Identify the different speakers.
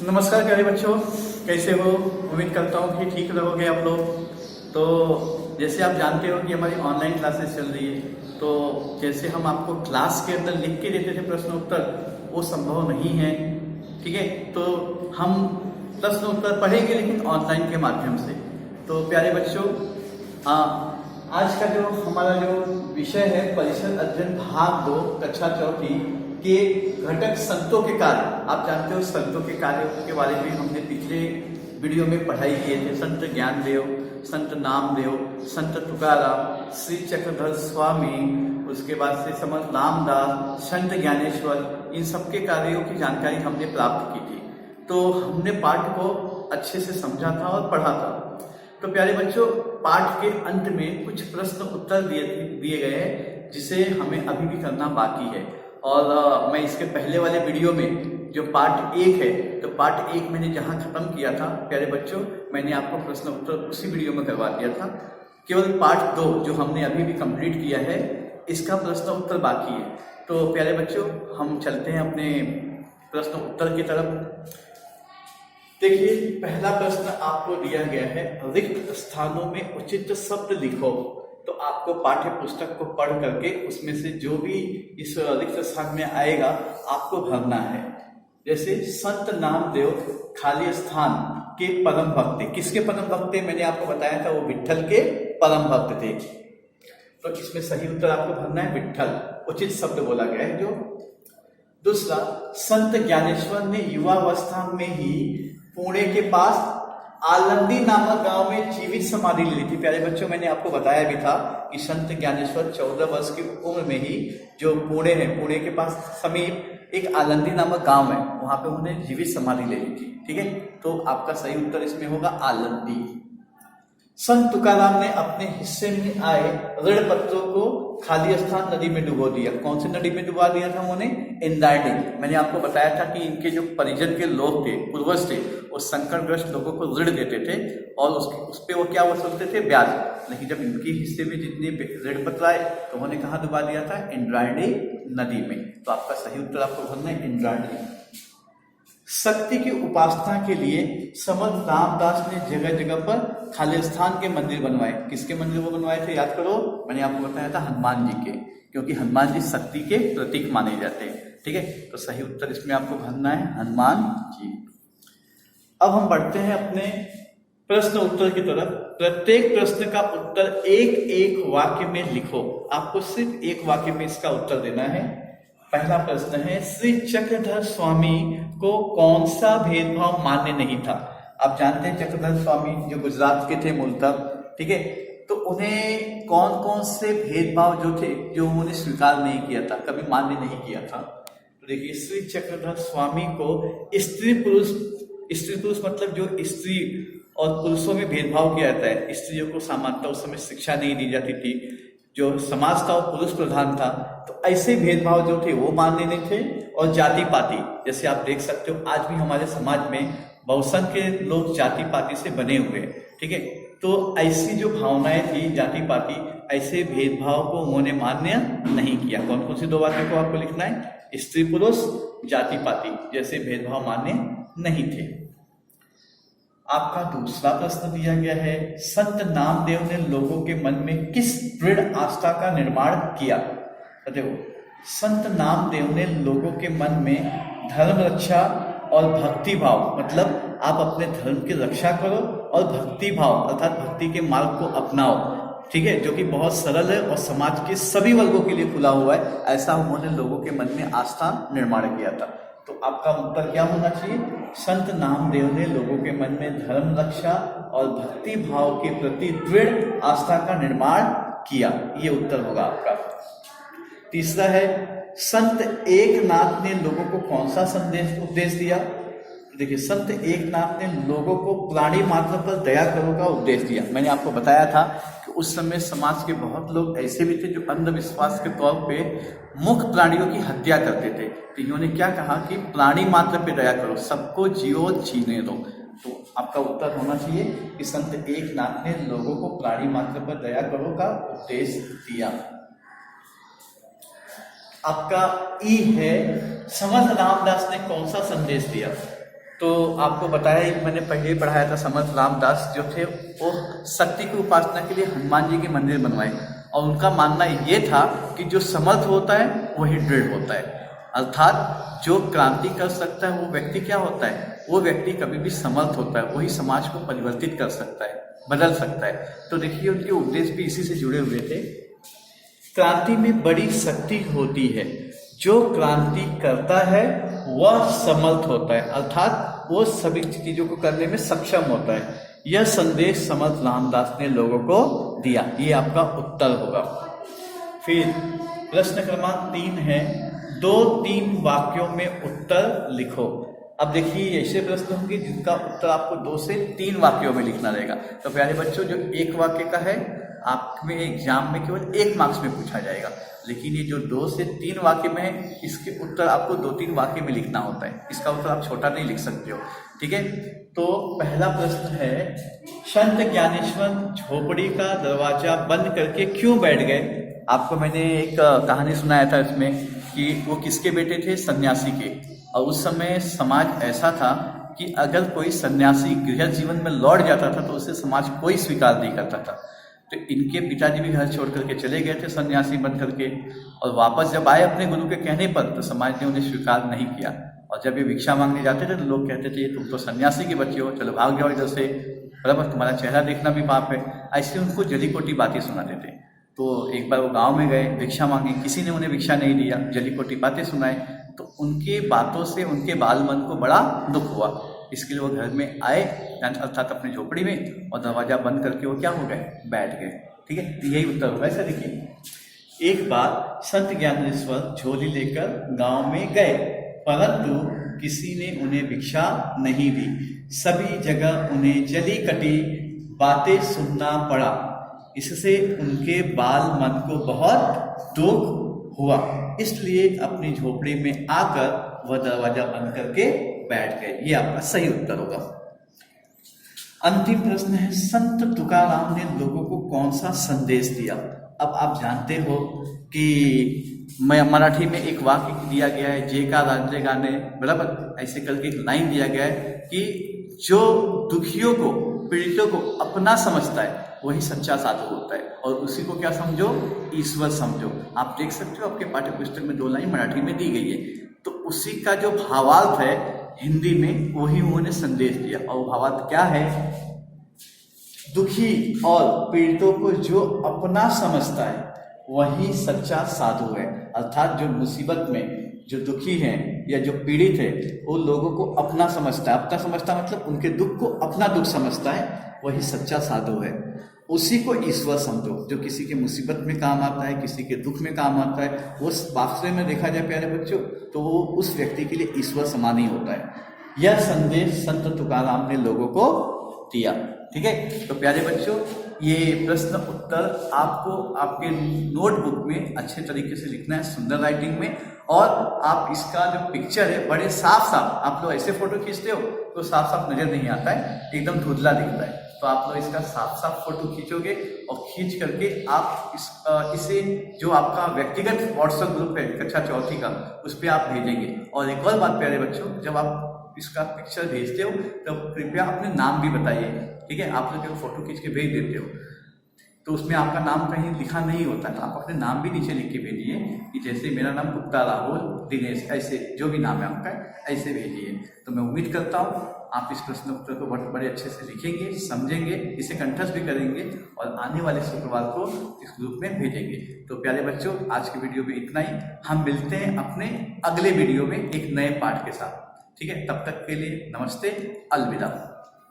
Speaker 1: नमस्कार प्यारे बच्चों, कैसे हो? उम्मीद करता हूँ कि ठीक रहोगे आप लोग। तो जैसे आप जानते हो कि हमारी ऑनलाइन क्लासेस चल रही है, तो जैसे हम आपको क्लास के अंदर लिख के देते थे प्रश्न उत्तर, वो संभव नहीं है। ठीक है, तो हम प्रश्न उत्तर पढ़ेंगे लेकिन ऑनलाइन के माध्यम से। तो प्यारे बच्चों, आज का जो हमारा जो विषय है परिषद अध्ययन भाग 2 कक्षा चौथी के घटक संतों के कार्य। आप जानते हो संतों के कार्यों के बारे में हमने पिछले वीडियो में पढ़ाई किए थे। संत ज्ञानदेव, संत नामदेव, संत तुकाराम, श्री चक्रधर स्वामी, उसके बाद से समर्थ रामदास, संत ज्ञानेश्वर, इन सबके कार्यों की जानकारी हमने प्राप्त की थी। तो हमने पाठ को अच्छे से समझा था और पढ़ा था। तो प्यारे बच्चों, पाठ के अंत में कुछ प्रश्न उत्तर दिए गए हैं जिसे हमें अभी भी करना बाकी है। और मैं इसके पहले वाले वीडियो में जो पार्ट 1 है, तो पार्ट 1 मैंने जहां खत्म किया था प्यारे बच्चों, मैंने आपको प्रश्न उत्तर उसी वीडियो में करवा दिया था। केवल पार्ट 2 जो हमने अभी भी कंप्लीट किया है, इसका प्रश्न उत्तर बाकी है। तो प्यारे बच्चों, हम चलते हैं अपने प्रश्न उत्तर की तरफ। देखिए, पहला प्रश्न आपको दिया गया है, रिक्त स्थानों में उचित शब्द लिखो। तो आपको पाठ्य पुस्तक को पढ़ करके उसमें से जो भी इस रिक्त स्थान में आएगा आपको भरना है। जैसे संत नामदेव खाली स्थान के परम भक्त थे। किसके परम भक्त थे? मैंने आपको बताया था वो विट्ठल के परम भक्त थे। तो इसमें सही उत्तर आपको भरना है विट्ठल, उचित शब्द बोला गया है जो। दूसरा, संत ज्ञानेश्वर ने युवावस्था में ही पुणे के पास आलंदी नामक गांव में जीवित समाधि ली थी। प्यारे बच्चों, मैंने आपको बताया भी था कि संत ज्ञानेश्वर 14 वर्ष की उम्र में ही जो पुणे है, पुणे के पास समीप एक आलंदी नामक गांव है, वहां पे उन्होंने जीवित समाधि ले ली थी। ठीक है, तो आपका सही उत्तर इसमें होगा आलंदी। संत तुकाराम ने अपने हिस्से में आए ऋण पत्रों को खाली स्थान नदी में डुबो दिया। कौन सी नदी में डुबा दिया था उन्होंने? इंद्रायणी। मैंने आपको बताया था कि इनके जो परिजन के लोग थे, पूर्वज थे, वो संकटग्रस्त लोगों को ऋण देते थे और उस पे वो क्या वसूलते थे? ब्याज। लेकिन जब इनके हिस्से में जितने ऋण पत्र आए तो उन्होंने कहाँ डुबा दिया था? इंद्रायणी नदी में। तो आपका सही उत्तर आपको भरना है इंद्रायणी। शक्ति की उपासना के लिए समर्थ रामदास ने जगह जगह पर खाली स्थान के मंदिर बनवाए। किसके मंदिर वो बनवाए थे? याद करो, मैंने आपको बताया था हनुमान जी के, क्योंकि हनुमान जी शक्ति के प्रतीक माने जाते हैं। ठीक है, तो सही उत्तर इसमें आपको भरना है हनुमान जी। अब हम बढ़ते हैं अपने प्रश्न उत्तर की तरफ। प्रत्येक प्रश्न का उत्तर एक एक वाक्य में लिखो। आपको सिर्फ एक वाक्य में इसका उत्तर देना है। पहला प्रश्न है, श्री चक्रधर स्वामी को कौन सा भेदभाव मान्य नहीं था? आप जानते हैं चक्रधर स्वामी जो गुजरात के थे मूलतः। ठीक है, तो उन्हें कौन कौन से भेदभाव जो थे जो उन्होंने स्वीकार नहीं किया था, कभी मान्य नहीं किया था? तो देखिए, श्री चक्रधर स्वामी को स्त्री पुरुष मतलब जो स्त्री और पुरुषों में भेदभाव किया जाता है। स्त्रियों को सामान्यतः उस समय शिक्षा नहीं दी जाती थी, जो समाज था वो पुरुष प्रधान था, तो ऐसे भेदभाव जो थे वो मान्य नहीं थे। और जाति पाति, जैसे आप देख सकते हो आज भी हमारे समाज में बहुसंख्य के लोग जाति पाति से बने हुए हैं। ठीक है, तो ऐसी जो भावनाएं थी जाति पाति, ऐसे भेदभाव को उन्होंने मान्य नहीं किया। कौन कौन सी दो बातें को आपको लिखना है? स्त्री पुरुष, जाति पाति जैसे भेदभाव मान्य नहीं थे। आपका दूसरा प्रश्न दिया गया है, संत नामदेव ने लोगों के मन में किस दृढ़ आस्था का निर्माण किया? देखो, संत नामदेव ने लोगों के मन में धर्म रक्षा और भक्ति भाव, मतलब आप अपने धर्म की रक्षा करो और भक्ति भाव अर्थात भक्ति के मार्ग को अपनाओ। ठीक है, जो कि बहुत सरल है और समाज के सभी वर्गों के लिए खुला हुआ है, ऐसा उन्होंने लोगों के मन में आस्था निर्माण किया था। तो आपका उत्तर क्या होना चाहिए? संत नामदेव ने लोगों के मन में धर्म रक्षा और भक्ति भाव के प्रति दृढ़ आस्था का निर्माण किया। ये उत्तर होगा आपका। तीसरा है, संत एकनाथ ने लोगों को कौन सा उपदेश दिया? देखिए, संत एकनाथ ने लोगों को प्राणी मात्र पर दया करो का उपदेश दिया। मैंने आपको बताया था कि उस समय समाज के बहुत लोग ऐसे भी थे जो अंधविश्वास के तौर पे मुख्य प्राणियों की हत्या करते थे। तो इन्होंने क्या कहा कि प्राणी मात्र पे दया करो, सबको जियो जीने दो। तो आपका उत्तर होना चाहिए कि संत एकनाथ ने लोगों को प्राणी मात्र पर दया करो का उपदेश दिया। आपका ई है, समर्थ रामदास ने कौन सा संदेश दिया? तो आपको बताया ही, मैंने पहले ही पढ़ाया था, समर्थ रामदास जो थे वो शक्ति की उपासना के लिए हनुमान जी के मंदिर बनवाए, और उनका मानना ये था कि जो समर्थ होता है वही दृढ़ होता है, अर्थात जो क्रांति कर सकता है वो व्यक्ति क्या होता है, वो व्यक्ति कभी भी समर्थ होता है, वही समाज को परिवर्तित कर सकता है, बदल सकता है। तो देखिए उनके उद्देश्य भी इसी से जुड़े हुए थे। क्रांति में बड़ी शक्ति होती है, जो क्रांति करता है वह समर्थ होता है, अर्थात वो सभी चीजों को करने में सक्षम होता है। यह संदेश समर्थ रामदास ने लोगों को दिया। ये आपका उत्तर होगा। फिर प्रश्न क्रमांक 3 है, 2-3 वाक्यों में उत्तर लिखो। अब देखिए ऐसे प्रश्न होंगे जिनका उत्तर आपको 2 से 3 वाक्यों में लिखना रहेगा। तो प्यारे बच्चों, जो 1 वाक्य का है आप में एग्जाम में केवल 1 मार्क्स में पूछा जाएगा, लेकिन ये जो 2 से 3 वाक्य में है इसके उत्तर आपको 2-3 वाक्य में लिखना होता है। इसका उत्तर आप छोटा नहीं लिख सकते हो, ठीक है। तो पहला प्रश्न है, संत ज्ञानेश्वर झोपड़ी का दरवाजा बंद करके क्यों बैठ गए? आपको मैंने एक कहानी सुनाया था इसमें कि वो किसके बेटे थे, सन्यासी के, और उस समय समाज ऐसा था कि अगर कोई सन्यासी गृह जीवन में लौट जाता था तो उसे समाज कोई स्वीकार नहीं करता था। तो इनके पिताजी भी घर छोड़ करके चले गए थे सन्यासी बन करके, और वापस जब आए अपने गुरु के कहने पर तो समाज ने उन्हें स्वीकार नहीं किया। और जब ये भिक्षा मांगने जाते थे तो लोग कहते थे तुम तो सन्यासी के बच्चे हो, चलो भाग जाओ इधर से, बराबर तुम्हारा चेहरा देखना भी पाप है। ऐसे उनको जली कोटी बातें सुनाते थे। तो एक बार वो गांव में गए, भिक्षा मांगी, किसी ने उन्हें भिक्षा नहीं दिया, जली कोटी बातें सुनाए। तो उनके बातों से उनके बाल मन को बड़ा दुख हुआ। इसके लिए वो घर में आए, अर्थात अपनी झोपड़ी में, और दरवाजा बंद करके वो क्या हो गए, बैठ गए। ठीक है, तो यही उत्तर होगा। ऐसा देखिए, एक बार संत ज्ञानेश्वर झोली लेकर गांव में गए, परंतु किसी ने उन्हें भिक्षा नहीं दी। सभी जगह उन्हें जली कटी बातें सुनना पड़ा। इससे उनके बाल मन को बहुत दुख हुआ, इसलिए अपनी झोपड़ी में आकर वह दरवाजा बंद करके बैठ गए। ये आपका सही उत्तर होगा। अंतिम प्रश्न है, संत तुकाराम ने लोगों को कौन सा संदेश दिया? अब आप जानते हो कि मराठी में एक वाक्य दिया गया है, जे का राज्य गाने, बराबर, ऐसे करके एक लाइन दिया गया है कि जो दुखियों को, पीड़ितों को अपना समझता है वही सच्चा साधु होता है, और उसी को क्या समझो, ईश्वर समझो। आप देख सकते हो आपके पाठ्य पुस्तक में 2 लाइन मराठी में दी गई है, तो उसी का जो भावार्थ है हिंदी में वही उन्होंने संदेश दिया। और भावार्थ क्या है, दुखी और पीड़ितों को जो अपना समझता है वही सच्चा साधु है, अर्थात जो मुसीबत में जो दुखी हैं या जो पीड़ित है वो लोगों को अपना समझता है। अपना समझता मतलब उनके दुख को अपना दुख समझता है, वही सच्चा साधु है। उसी को ईश्वर समझो, जो किसी के मुसीबत में काम आता है, किसी के दुख में काम आता है। वो वास्तव में देखा जाए प्यारे बच्चों तो वो उस व्यक्ति के लिए ईश्वर समान ही होता है। यह संदेश संत तुकाराम ने लोगों को दिया। ठीक है, तो प्यारे बच्चों, ये प्रश्न उत्तर आपको आपके नोटबुक में अच्छे तरीके से लिखना है, सुंदर राइटिंग में। और आप इसका जो पिक्चर है बड़े साफ साफ, आप लोग ऐसे फोटो खींचते हो तो साफ साफ नजर नहीं आता है, एकदम धुंधला दिखता है। तो आप लोग इसका साफ साफ फोटो खींचोगे और खींच करके आप इसे जो आपका व्यक्तिगत व्हाट्सएप ग्रुप है कक्षा 4 का, उस पर आप भेजेंगे। और एक और बात प्यारे बच्चों, जब आप इसका पिक्चर भेजते हो तो कृपया अपने नाम भी बताइए। ठीक है, आप लोग जब फोटो खींच के भेज देते हो तो उसमें आपका नाम कहीं लिखा नहीं होता, तो आप अपने नाम भी नीचे लिख के भेजिए कि जैसे मेरा नाम गुप्ता, राहुल, दिनेश, ऐसे जो भी नाम है आपका ऐसे भेजिए। तो मैं उम्मीद करता हूँ आप इस प्रश्न उत्तर को बड़े अच्छे से लिखेंगे, समझेंगे, इसे कंठस्थ भी करेंगे और आने वाले शुक्रवार को इस ग्रुप में भेजेंगे। तो प्यारे बच्चों, आज की वीडियो में इतना ही। हम मिलते हैं अपने अगले वीडियो में एक नए पाठ के साथ। ठीक है, तब तक के लिए नमस्ते, अलविदा।